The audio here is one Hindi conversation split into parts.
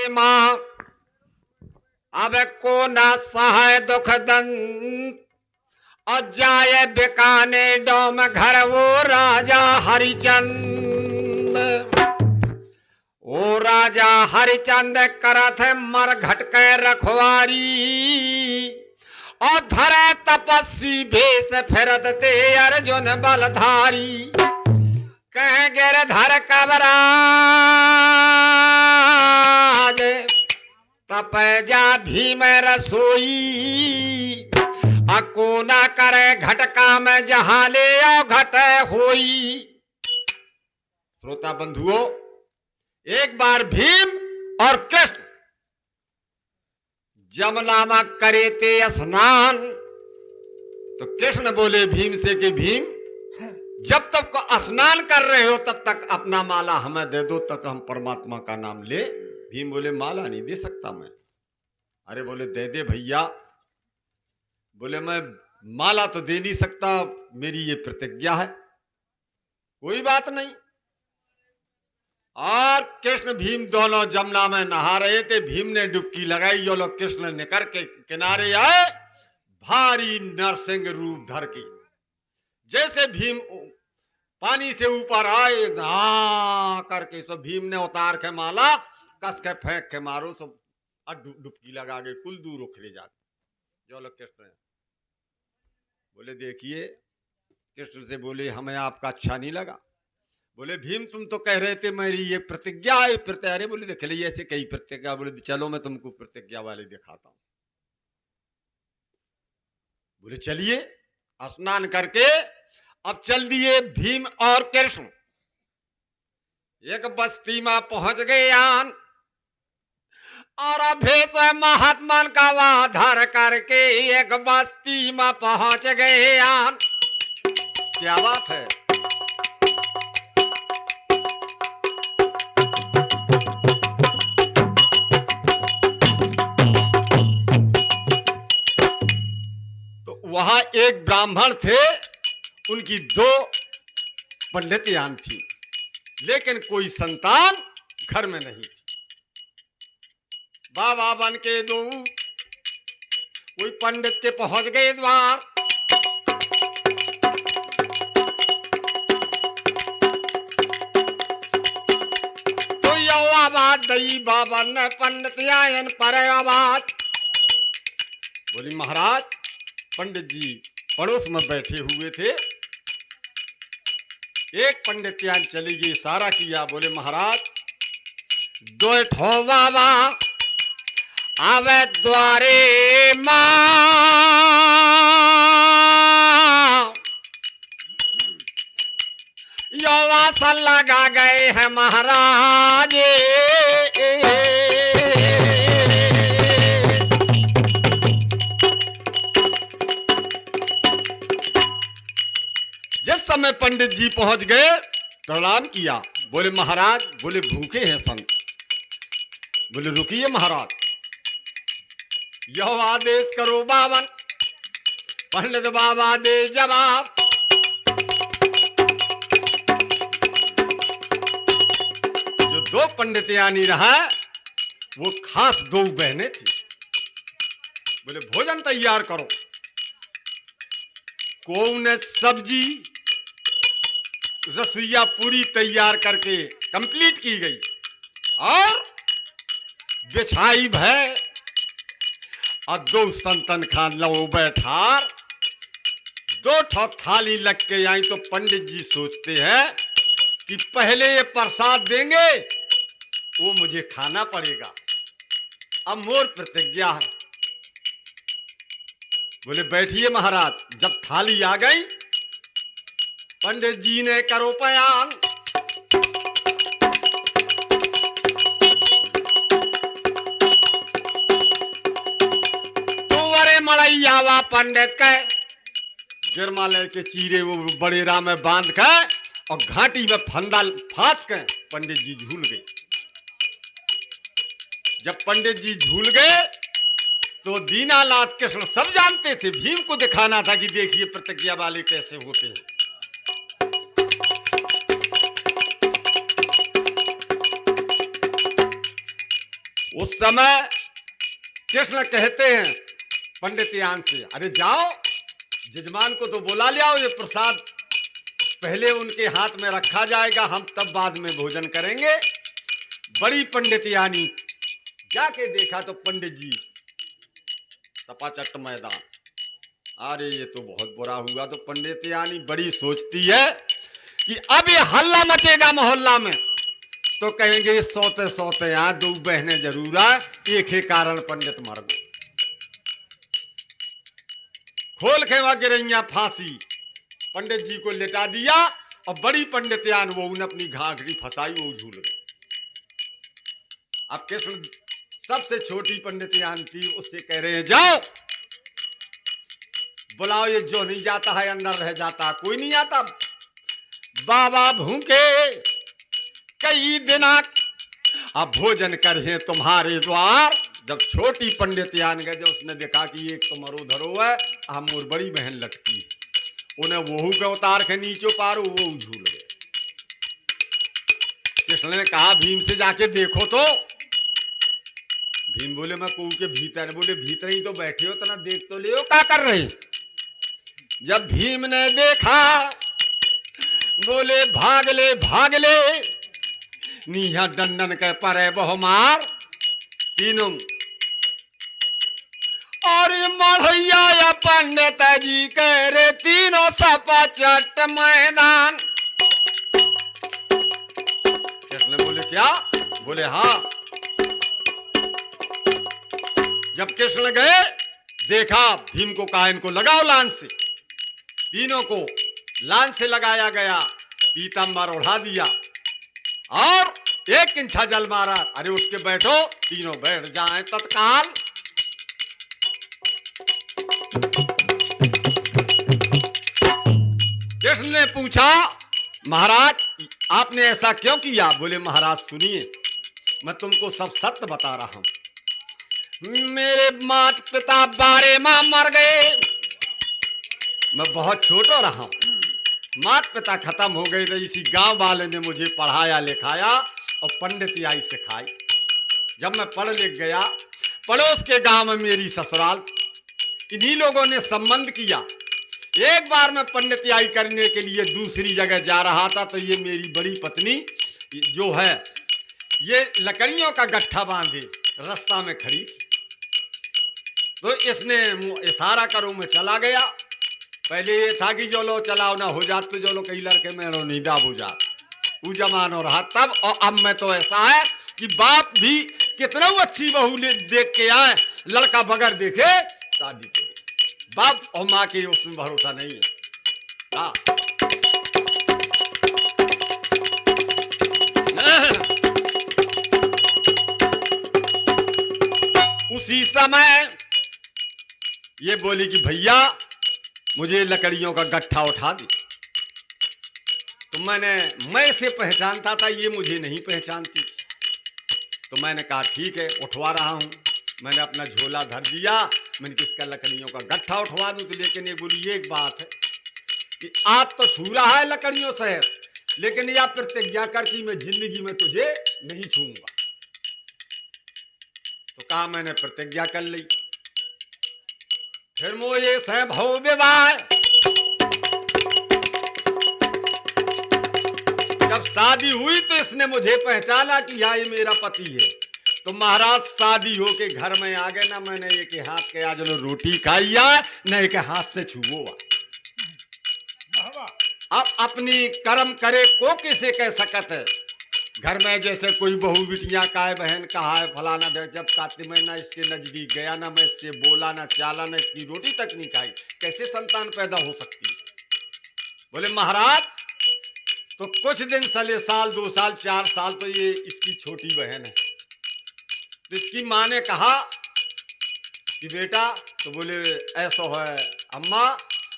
माँ अब को ना सहाय दुख दंत और जाए बिकाने डोम घर वो राजा हरिचंद। ओ राजा हरिचंद करत मर घट के रखवारी और धरे तपस्वी भेष फिरत ते अर्जुन बलधारी। कह गिरधर कबराज तप जा भीम रसोई अको ना करे घटका में जहां ले आओ घट होई। श्रोता बंधुओं, एक बार भीम और कृष्ण जमुना में करे थे स्नान। तो कृष्ण बोले भीम से कि भीम, जब तक को स्नान कर रहे हो तब तक अपना माला हमें दे दो, तक हम परमात्मा का नाम ले। भीम बोले माला नहीं दे सकता मैं। अरे बोले दे दे भैया। बोले मैं माला तो दे नहीं सकता, मेरी ये प्रतिज्ञा है। कोई बात नहीं। और कृष्ण भीम दोनों जमुना में नहा रहे थे। भीम ने डुबकी लगाई, यो लोग कृष्ण निकर के किनारे आए, भारी नरसिंह रूप धर के। जैसे भीम पानी से ऊपर आए करके सब भीम ने उतार के माला कस के फेंक के मारो, सब डुबकी लगा के कुल दूर उखड़े जाते। जो लोग कृष्ण बोले देखिए, कृष्ण से बोले हमें आपका अच्छा नहीं लगा। बोले भीम तुम तो कह रहे थे मेरी ये प्रतिज्ञा है। अरे बोले देख लीजिए ऐसे कई प्रतिज्ञा। बोले चलो मैं तुमको प्रतिज्ञा वाले दिखाता हूं। बोले चलिए। स्नान करके अब चल दिए भीम और कृष्ण। एक बस्ती में पहुंच गए आन और अभेश महात्मा का वाधार करके एक बस्ती में पहुंच गए आन। क्या बात है। तो वहां एक ब्राह्मण थे, उनकी 2 पंडितियां थी, लेकिन कोई संतान घर में नहीं थी। बाबा बन के 2 कोई पंडित के पहुंच गए द्वार। तो यो आवाज दई बाबा ने पंडितियां पर आवाज बोली महाराज। पंडित जी पड़ोस में बैठे हुए थे। एक पंडितियां चली गई, इशारा किया। बोले महाराज 2 ठो बाबा आवे द्वारे मां यो वासा लगा गए हैं महाराज। जिस समय पंडित जी पहुंच गए, प्रणाम किया। बोले महाराज, बोले भूखे हैं संत। बोले रुकिए महाराज, यह आदेश करो बावन। पंडित बाबा दे जवाब। जो 2 पंडितियानी रहा वो खास 2 बहनें थी। बोले भोजन तैयार करो। कौन सब्जी रसोईया पूरी तैयार करके कंप्लीट की गई और बिछाई भय और 2 संतन खान लो बैठार। 2 ठो थाली लग के आई। तो पंडित जी सोचते हैं कि पहले ये प्रसाद देंगे वो मुझे खाना पड़ेगा, अब मोर प्रतिज्ञा है। बोले बैठिए महाराज। जब थाली आ गई, पंडित जी ने करो पयान। तो वरे मलैयावा पंडित के गिरमाले के चीरे वो बड़े राम में बांध के और घाटी में फंदा फांस के पंडित जी झूल गए। जब पंडित जी झूल गए तो दीनानाथ कृष्ण सब जानते थे। भीम को दिखाना था कि देखिए प्रतिज्ञा वाले कैसे होते हैं। उस समय कृष्ण कहते हैं पंडित यान से, अरे जाओ जजमान को तो बुला ले आओ, ये प्रसाद पहले उनके हाथ में रखा जाएगा, हम तब बाद में भोजन करेंगे। बड़ी पंडित यानी जाके देखा तो पंडित जी सपाचट मैदान। अरे ये तो बहुत बुरा हुआ। तो पंडित यानी बड़ी सोचती है कि अब ये हल्ला मचेगा मोहल्ला में, तो कहेंगे सोते सोते यहाँ दो बहनें जरूर आए, एक ही कारण पंडित मर गए। खोल के वहां गिरैया फांसी, पंडित जी को लेटा दिया और बड़ी पंडित यान वो उन्हें अपनी घाघरी फंसाई, वो झूल गई। अब कृष्ण सबसे छोटी पंडित यान थी, उससे कह रहे हैं जाओ बुलाओ, ये जो नहीं जाता है अंदर रह जाता, कोई नहीं आता। बाबा भूखे कई दिन अब भोजन करे तुम्हारे द्वार। जब छोटी पंडित यान गए, जब उसने देखा कि एक तो मरो धरो है, हम मोर बड़ी बहन लटकी है, उन्हें वहू के उतार के नीचे पारो, वो झूल गए। कृष्ण ने कहा भीम से जाके देखो तो। भीम बोले मैं कुएं के भीतर। बोले भीतर ही तो बैठे हो, तो ना देख तो ले, क्या कर रहे। जब भीम ने देखा बोले भाग ले नीहा दंडन के परे बहुमार तीनों। और मढ़ैया या पंडित जी कह रहे तीनों सपाचट मैदान। कृष्ण बोले क्या? बोले हाँ। जब कृष्ण गए देखा भीम को कहा इनको लगाओ लान से। तीनों को लान से लगाया गया, पीतांबर उड़ा दिया और एक इंछा जल मारा। अरे उठ के बैठो, तीनों बैठ जाएं तत्काल। कृष्ण ने पूछा महाराज आपने ऐसा क्यों किया? बोले महाराज सुनिए, मैं तुमको सब सत्य बता रहा हूं। मेरे माता पिता बारे मां मर गए, मैं बहुत छोटा रहा हूं, माता पिता खत्म हो गए, तो इसी गांव वाले ने मुझे पढ़ाया लिखाया और पंडितियाई सिखाई। जब मैं पढ़ लिख गया, पड़ोस के गांव में मेरी ससुराल, इन्हीं लोगों ने संबंध किया। एक बार मैं पंडितियाई करने के लिए दूसरी जगह जा रहा था, तो ये मेरी बड़ी पत्नी जो है ये लकड़ियों का गट्ठा बांधे रास्ता में खड़ी, तो इसने इशारा करो मैं चला गया। पहले ये था कि जो लो चलाओ ना हो जात, तो जो लो कई लड़के में नहीं दाब हो जात, वो जमानो रहा तब। और अब मैं तो ऐसा है कि बाप भी कितना अच्छी बहू देख के आए, लड़का बगैर देखे शादी के लिए। बाप और माँ के उसमें भरोसा नहीं है। हाँ उसी समय ये बोली कि भैया मुझे लकड़ियों का गट्ठा उठा दी। तो मैं से पहचानता था, ये मुझे नहीं पहचानती। तो मैंने कहा ठीक है उठवा रहा हूँ। मैंने अपना झोला धर दिया, मैंने किसका लकड़ियों का गट्ठा उठवा दूँ। तो लेकिन ये बोली एक बात है कि आज तो छू रहा है लकड़ियों से, लेकिन यह प्रतिज्ञा कर कि मैं जिंदगी में तुझे नहीं छूऊंगा। तो कहा मैंने प्रतिज्ञा कर ली। फिर मोये से भव विवाह, जब शादी हुई तो इसने मुझे पहचाना कि हाँ ये मेरा पति है। तो महाराज शादी हो के घर में आ गए ना, मैंने एक हाथ के आज रोटी खाई है, न एक हाथ से छुओ। अब अपनी कर्म करे को किसे कह सकत है। घर में जैसे कोई बहू बिटिया का है, बहन कहा है फलाना, जब काते मैं ना इसके नजदीक गया ना, मैं इससे बोला ना चाला ना, इसकी रोटी तक नहीं खाई, कैसे संतान पैदा हो सकती है। बोले महाराज तो कुछ दिन साले साल 2 साल 4 साल तो ये इसकी छोटी बहन है। तो इसकी माँ ने कहा कि बेटा, तो बोले ऐसा है अम्मा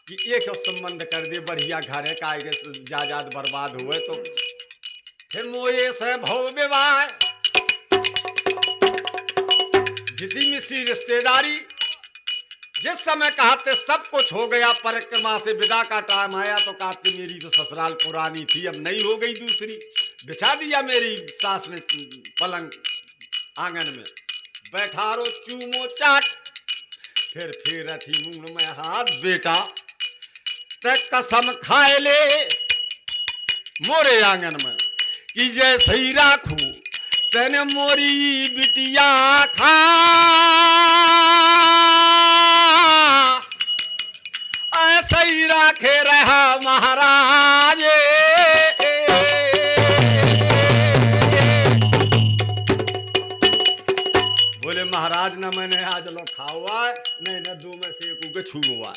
कि एक संबंध कर दे, बढ़िया घर है, का जायदाद बर्बाद हुए। तो फिर मोये से भव विवाह, घिसी मिसी रिश्तेदारी। जिस समय कहते सब कुछ हो गया, परिक्रमा से विदा का टाइम आया, तो कहते मेरी तो ससुराल पुरानी थी अब नई हो गई दूसरी, बिछा दिया मेरी सास ने पलंग आंगन में। बैठारो चूमो चाट, फिर अथी मुंह में हाथ बेटा, ते कसम खाए ले मोरे आंगन में कि जैसे ही राखू तेने मोरी बिटिया खा, ऐसे ही राखे रहा महाराज। बोले महाराज ना मैंने आज लो खाओ नहीं न दो में से एक के छू हुआ।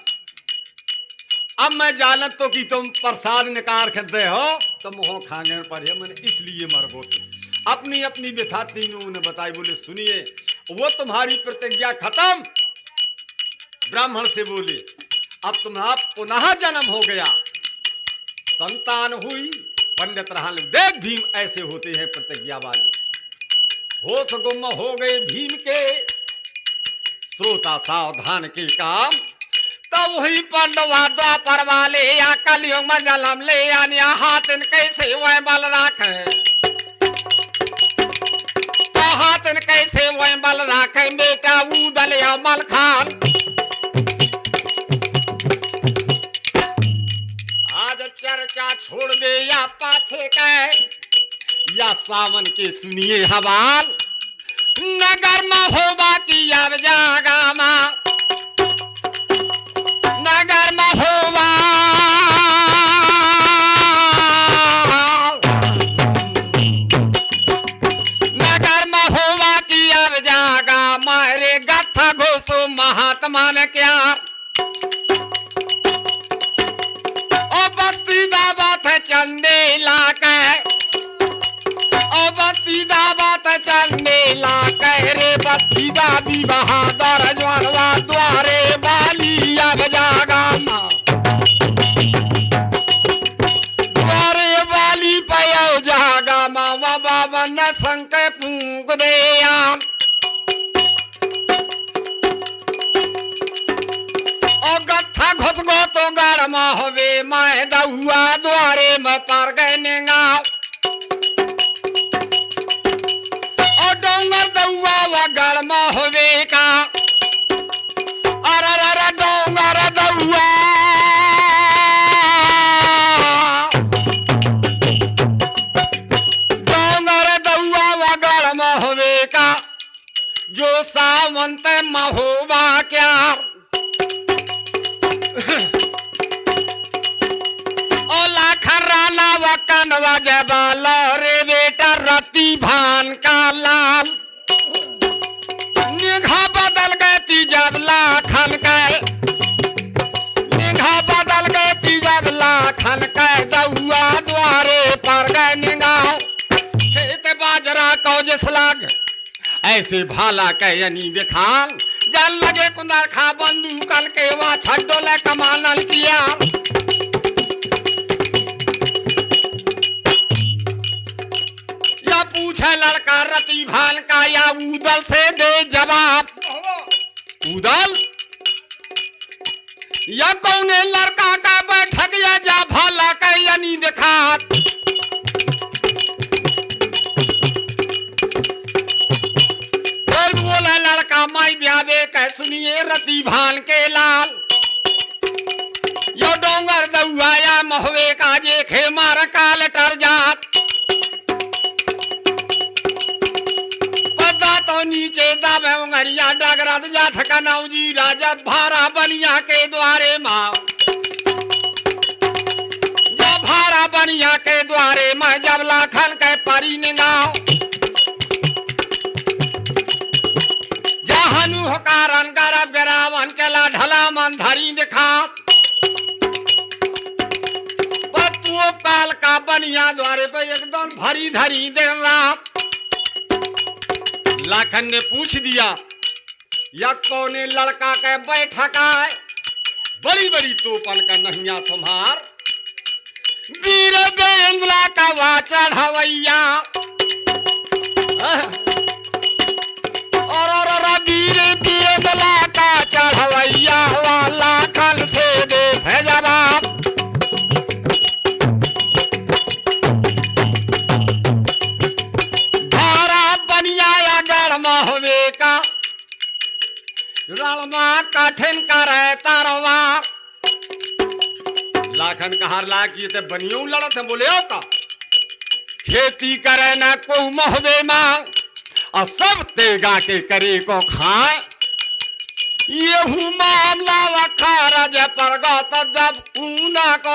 अब मैं जानत तो कि तुम प्रसाद निकाल के दे हो तो मुँह खाने पर है, मैंने इसलिए मरबो। अपनी अपनी व्यथा तीनों ने बताई। बोले सुनिए वो तुम्हारी प्रतिज्ञा खत्म। ब्राह्मण से बोले अब तुम्हारा पुनः जन्म हो गया, संतान हुई, पंडित रहा। देख भीम ऐसे होते हैं प्रतिज्ञा वाले। होश गुम हो गए भीम के, श्रोता सावधान के काम। तब वही पांडवा द्वापर वाले या कलयुग में जन्म ले आने हाथ कैसे वह बल राखे, तो हाथ कैसे वह बल राखे बेटा उदल या मलखान। आज चर्चा छोड़ दे या पाछे के या सावन के सुनिए हवाल। नगर में होगा कि अब जागा मां, नगर में होगा नगर में होगा कि अब जागा मारे गथा घोसो महात्मा ने क्या। ओ बस्ती दावत चंदेला के, ओ बस्ती दावत चंदेला कह रे बस्ती दादी बहादुर ज्वारवा द्वारे वाली अब जागा मां, द्वारे वाली पयो जागा मां। बाबा न संक फूंक दे आम, ओ गत्था घुस गो तो गरमा होवे मैं दहुआ द्वारे में पर गए नेगा। डोंगर दउआ व गरमा होवे का, अरे डोंगर दउआ डोंगर दउआ व गरमा होवे का, जो सावंत महोबा क्या। ओ लाखन राना व कनवा जबाल रे बेटा रति भान का लाल। निगाह बदल गए तीजब लाखन के, निगाह बदल गए तीजब लाखन के, दउआ द्वारे पर गए निगाह। खेत बाजरा कौजस लाग ऐसे भाला के यनी दिखान। जल लगे कुंदर खा बंदूक कल के वा छड्डो ले कमानल किया। पूछे लड़का रति भान का या उदल से दे जवाब। उदल या कौने लड़का का बैठक या जा भाला का यानी दिखा। फिर बोला लड़का माई ब्यावे कह सुनिए रति भान के लाल। यो डोंगर दउआ या महुए का जे खे मार काल टर जात। नीचे दाबे उंगरिया डगरत जात कनौजी राजत भारा बनिया के द्वारे मां। जब भारा बनिया के द्वारे मां जब लाखन के परी निगाह। जहानु कारण गरब गरावन के ला ढला मन धरी दिखा। बतुओ काल का बनिया द्वारे पे एकदम भरी धरी दे रात। लाखन ने पूछ दिया या कौने लड़का के बैठक आए, बड़ी बड़ी तोपन का नहिया संभार। वीर बेंगला का वा चढ़वैया, और वीर बेंगला का चढ़वैया वाला खन से दे जवाब। भारा बनिया या गढ़ महुए का, रणमा कठिन करे तरवा। लाखन कहार ला की ते बनियो लड़त है बोले हो का खेती करे ना को मोहबे मांग और सब तेगा के करे को खाए। ये मामला वखारा जे परगत जब ऊना को